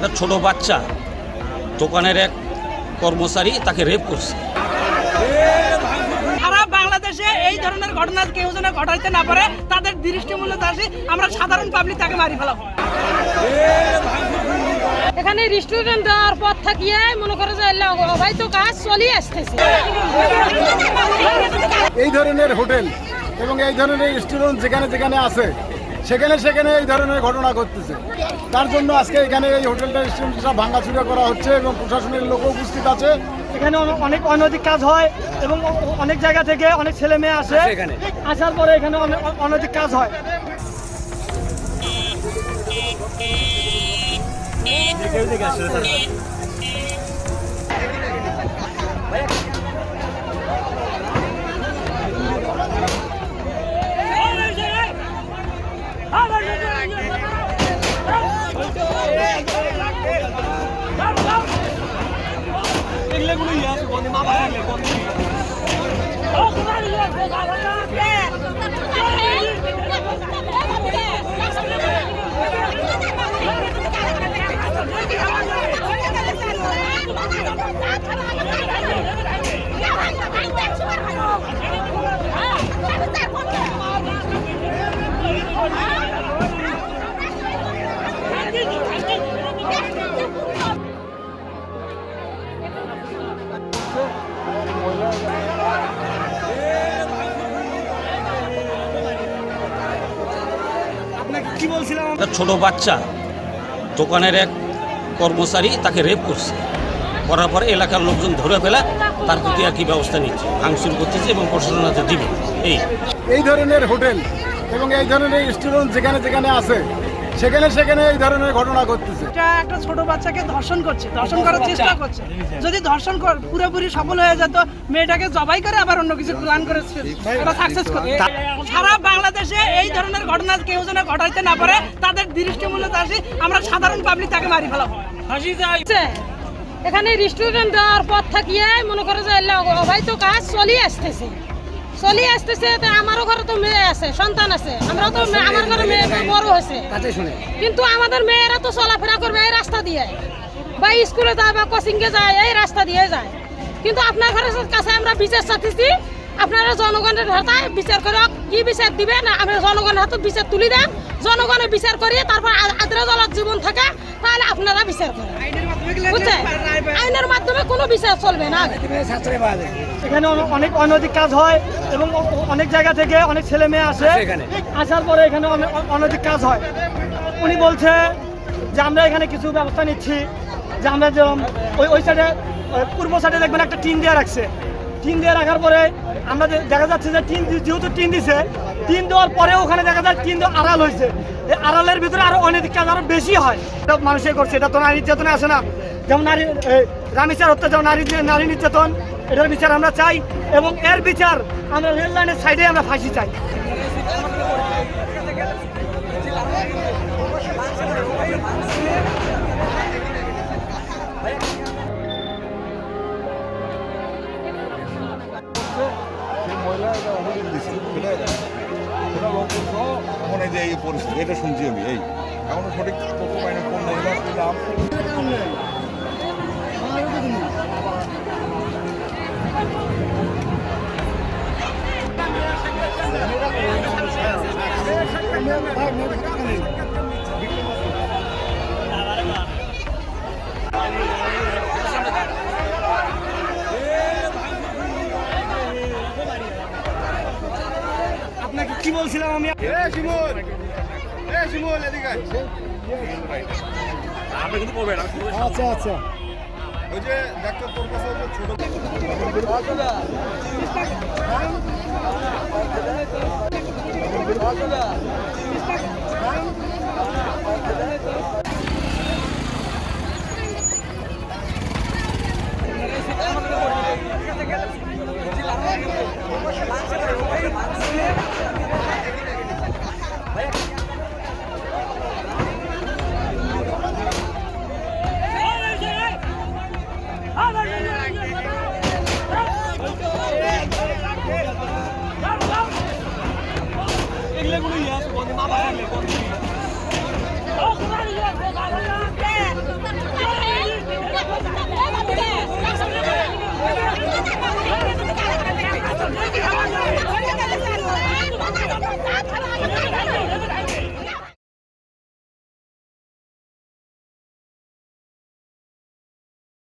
একটা ছোট বাচ্চা দোকানের এক কর্মচারী তাকে রেপ করছে। সারা বাংলাদেশে এই ধরনের ঘটনা কেউ যেন ঘটাইতে না পারে তাদের দৃষ্টিমূল্য দাসী আমরা সাধারণ পাবলিক তাকে মারি ফেলাম। এখানে রেস্টুরেন্ট দেওয়ার পর থাকিয়ে মনে করে যে অবৈধ কাজ চলিয়ে আসতেছে। এই ধরনের হোটেল এবং এই ধরনের রেস্টুরেন্ট যেখানে যেখানে আছে সেখানে সেখানে এই ধরনের ঘটনা ঘটতেছে। তার জন্য আজকে এখানে এই হোটেলটা রেস্টুরেন্টটা ভাঙাচুরা করা হচ্ছে এবং প্রশাসনের লোকও উপস্থিত আছে। এখানে অনেক অনৈতিক কাজ হয় এবং অনেক জায়গা থেকে অনেক ছেলে মেয়ে আসে, আসার পরে এখানে অনৈতিক কাজ হয়। একটা ছোট বাচ্চা দোকানের এক কর্মচারী তাকে রেপ করছে। করার পরে এলাকার লোকজন ধরে ফেলে তার প্রতি আর কি ব্যবস্থা নিচ্ছে, ভাঙচুর করতেছে এবং প্রশাসন হাতে দিবে। এই ধরনের হোটেল এবং এই ধরনের রেস্টুরেন্ট যেখানে যেখানে আছে সেখানে সেখানে এই ধরনের ঘটনা ঘটতেছে। এটা একটা ছোট বাচ্চাকে ধর্ষণ করছে, ধর্ষণ করার চেষ্টা করছে। যদি ধর্ষণ পুরোপুরি সফল হয়ে যেত, মেয়েটাকে জবাই করে আবার অন্য কিছু প্ল্যান করে এটা সাকসেস করত। সারা বাংলাদেশে এই ধরনের ঘটনা কেউ যেন ঘটাইতে না পারে তাদের দৃষ্টিমূল্য দাসী আমরা সাধারণ পাবলিক তাকে মারি ফেলাম। এখানে রেস্টুরেন্ট দেওয়ার পর থাকিয়ে মনে করে যে অবৈধ কাজ চলিয়ে আসতেছে। আমারও ঘরে তো মেয়ে আছে, সন্তান আছে, আমরাও তো আমার ঘরে মেয়ে বড় হয়েছে, কিন্তু আমাদের মেয়েরা তো চলাফেরা করবে এই রাস্তা দিয়ে, বা স্কুলে যায় বা কোচিংয়ে যায়, এই রাস্তা দিয়ে যায়। কিন্তু আপনার ঘরের কাছে আমরা বিচার চাচ্ছি, আপনারা জনগণের হাতে বিচার করে কি বিচার দিবেন, আমরা জনগণের হাতে বিচার তুলি দেন, জনগণের বিচার করিয়ে তারপর আদ্রা জলার জীবন থাকে, তাহলে আপনারা বিচার করেন। বুঝছেন, আইনের মাধ্যমে কোনো বিচার চলবে না। এখানে অনেক অনৈতিক কাজ হয় এবং অনেক জায়গা থেকে অনেক ছেলে মেয়ে আসে, আসার পরে এখানে অনৈতিক কাজ হয়। উনি বলছে যে আমরা এখানে কিছু ব্যবস্থা নিচ্ছি, যে আমরা যেরকম ওই সাইডে পূর্ব সাইডে দেখবেন একটা টিন দিয়ে রাখছে, টিন দিয়ে রাখার পরে আমরা দেখা যাচ্ছে যে যেহেতু টিন দিছে, টিন দেওয়ার পরে ওখানে দেখা যায় টিন আড়াল হয়েছে, এই আড়ালের ভিতরে আরো অনৈতিক কাজ আরো বেশি হয়। এটা মানুষে করছে, এটা তো নারী নির্যাতনে আসে না। যেমন রামিচার অত্যাচার, নারী নির্যাতন, এটার বিচার আমরা চাই এবং এর বিচার আমরা রেল লাইনের সাইডে আমরা ফাঁসি চাই। এটা শুনছি আমি, এই এখনো সঠিক তথ্য পাই না কোন মহিলার কি নাম। আপনাকে কি বলছিলাম আমি, আচ্ছা আচ্ছা, ওই যে ডাক্তার তোর কাছে ছোট